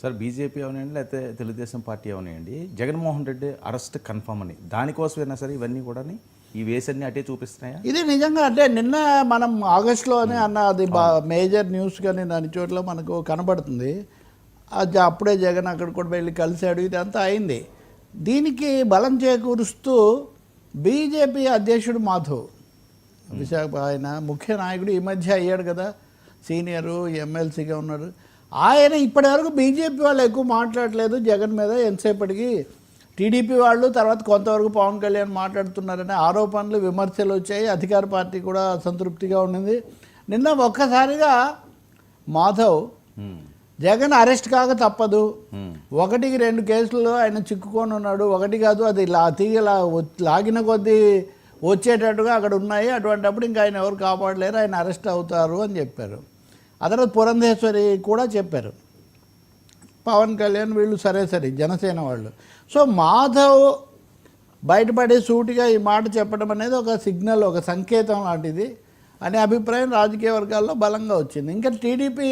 Sir BJP అవనండి లేకపోతే Telugu Desam party అవనండి జగన్మోహన్ రెడ్డి అరెస్ట్ కన్ఫర్మ్ అని దానికోసమైనా సరే ఇవన్నీ కూడా ఈ వేసన్నీ అటే చూపిస్తున్నాయా? ఇది నిజంగా అంటే నిన్న మనం ఆగస్టులోనే అన్న అది మేజర్ న్యూస్ కానీ దాని చోట్ల మనకు కనబడుతుంది. అది అప్పుడే జగన్ అక్కడ కూడా వెళ్ళి కలిశాడు, ఇదంతా అయింది. దీనికి బలం చేకూరుస్తూ బీజేపీ అధ్యక్షుడు మాధవ్ విశాఖ ఆయన ముఖ్య నాయకుడు ఈ మధ్య అయ్యాడు కదా, సీనియరు ఎమ్మెల్సీగా ఉన్నాడు. ఆయన ఇప్పటివరకు బీజేపీ వాళ్ళు ఎక్కువ మాట్లాడలేదు జగన్ మీద. ఎంతసేపటికి టీడీపీ వాళ్ళు తర్వాత కొంతవరకు పవన్ కళ్యాణ్ మాట్లాడుతున్నారనే ఆరోపణలు విమర్శలు వచ్చాయి. అధికార పార్టీ కూడా అసంతృప్తిగా ఉండింది. నిన్న ఒక్కసారిగా మాధవ్ జగన్ అరెస్ట్ కాక తప్పదు, 1-2 కేసుల్లో ఆయన చిక్కుకొని ఉన్నాడు, ఒకటి కాదు అది లాగిన కొద్దీ వచ్చేటట్టుగా అక్కడ ఉన్నాయి, అటువంటిప్పుడు ఇంకా ఆయన ఎవరు కాపాడలేరు, ఆయన అరెస్ట్ అవుతారు అని చెప్పారు. ఆ తర్వాత పురంధేశ్వరి కూడా చెప్పారు, పవన్ కళ్యాణ్ వీళ్ళు సరే జనసేన వాళ్ళు. సో మాధవ్ బయటపడే సూటిగా ఈ మాట చెప్పడం అనేది ఒక సిగ్నల్, ఒక సంకేతం లాంటిది అనే అభిప్రాయం రాజకీయ వర్గాల్లో బలంగా వచ్చింది. ఇంకా టీడీపీ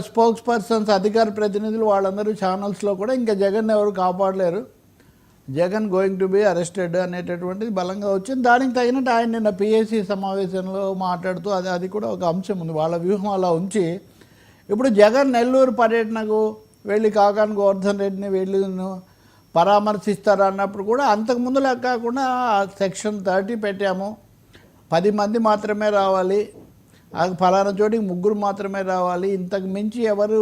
స్పోక్స్ పర్సన్స్, అధికార ప్రతినిధులు వాళ్ళందరూ ఛానల్స్లో కూడా ఇంకా జగన్ ఎవరు కాపాడలేరు, Jagan going to be arrested అనేటటువంటిది బలంగా వచ్చింది. దానికి తగినట్టు ఆయన నిన్న పిఏసీ సమావేశంలో మాట్లాడుతూ అది కూడా ఒక అంశం ఉంది. వాళ్ళ వ్యూహం అలా ఉంచి ఇప్పుడు జగన్ నెల్లూరు పర్యటనకు వెళ్ళి కాకాని గోవర్ధన్ రెడ్డిని వెళ్ళి పరామర్శిస్తారు అన్నప్పుడు కూడా అంతకుముందు లెక్క కాకుండా సెక్షన్ 30 పెట్టాము, 10 మంది మాత్రమే రావాలి, ఫలానా చోటికి 3 మాత్రమే రావాలి, ఇంతకు మించి ఎవరు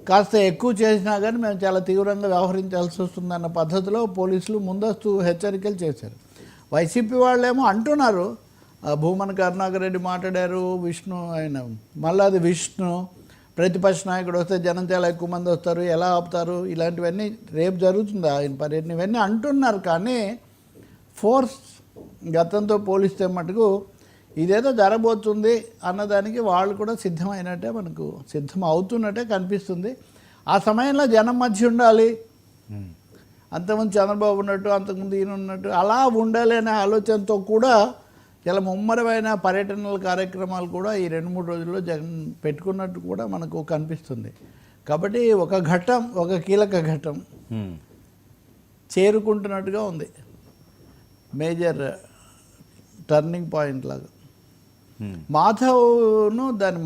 కాస్త ఎక్కువ చేసినా కానీ మేము చాలా తీవ్రంగా వ్యవహరించాల్సి వస్తుందన్న పద్ధతిలో పోలీసులు ముందస్తు హెచ్చరికలు చేశారు. వైసీపీ వాళ్ళేమో అంటున్నారు, భూమన కరుణాకర్ రెడ్డి మాట్లాడారు, విష్ణు ఆయన మల్లాది విష్ణు ప్రతిపక్ష నాయకుడు వస్తే జనం చాలా ఎక్కువ మంది వస్తారు, ఎలా ఆపుతారు, ఇలాంటివన్నీ రేపు జరుగుతుంది ఆయన పర్యటన, ఇవన్నీ అంటున్నారు. కానీ ఫోర్స్ గతంతో పోలిస్తే మటుకు ఇదేదో జరగబోతుంది అన్నదానికి వాళ్ళు కూడా సిద్ధమైనట్టే, మనకు సిద్ధం అవుతున్నట్టే కనిపిస్తుంది. ఆ సమయంలో జనం మధ్య ఉండాలి, అంతకుముందు చంద్రబాబు ఉన్నట్టు అంతకుముందు ఈయన ఉన్నట్టు అలా ఉండాలి అనే ఆలోచనతో కూడా చాలా ముమ్మరమైన పర్యటనల కార్యక్రమాలు కూడా ఈ 2-3 రోజుల్లో జగన్ పెట్టుకున్నట్టు కూడా మనకు కనిపిస్తుంది. కాబట్టి ఒక ఘట్టం, ఒక కీలక ఘట్టం చేరుకుంటున్నట్టుగా ఉంది, మేజర్ టర్నింగ్ పాయింట్ లాగా.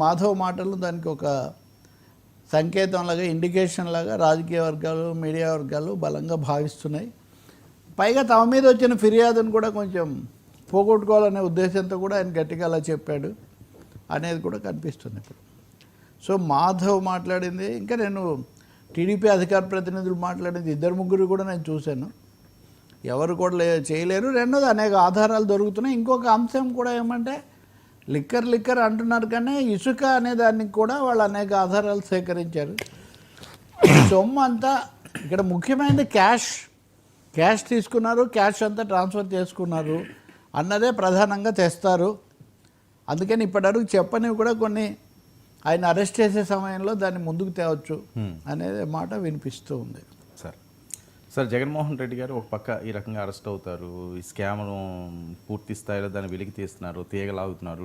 మాధవ్ మాటలు దానికి ఒక సంకేతం లాగా, ఇండికేషన్ లాగా రాజకీయ వర్గాలు, మీడియా వర్గాలు బలంగా భావిస్తున్నాయి. పైగా తమ మీద వచ్చిన ఫిర్యాదును కూడా కొంచెం పోగొట్టుకోవాలనే ఉద్దేశంతో కూడా ఆయన గట్టిగా అలా చెప్పాడు అనేది కూడా కనిపిస్తుంది ఇప్పుడు. సో మాధవ్ మాట్లాడింది, ఇంకా నేను టీడీపీ అధికార ప్రతినిధులు మాట్లాడింది 2-3 కూడా నేను చూశాను, ఎవరు కూడా చేయలేరు. రెండోది అనేక ఆధారాలు దొరుకుతున్నాయి. ఇంకొక అంశం కూడా ఏమంటే లిక్కర్ అంటున్నారు, కానీ ఇసుక అనే దానికి కూడా వాళ్ళు అనేక ఆధారాలు సేకరించారు. సొమ్ము అంతా ఇక్కడ ముఖ్యమైనది క్యాష్ తీసుకున్నారు, క్యాష్ అంతా ట్రాన్స్ఫర్ చేసుకున్నారు అన్నదే ప్రధానంగా తెస్తారు. అందుకని ఇప్పటివరకు చెప్పనివి కూడా కొన్ని ఆయన అరెస్ట్ చేసే సమయంలో దాన్ని ముందుకు తేవచ్చు అనేది మాట వినిపిస్తూ ఉంది. సార్ జగన్మోహన్ రెడ్డి గారు ఒక పక్క ఈ రకంగా అరెస్ట్ అవుతారు, ఈ స్కామ్ను పూర్తి స్థాయిలో దాన్ని వెలికి తీస్తున్నారు, తీగలాగుతున్నారు.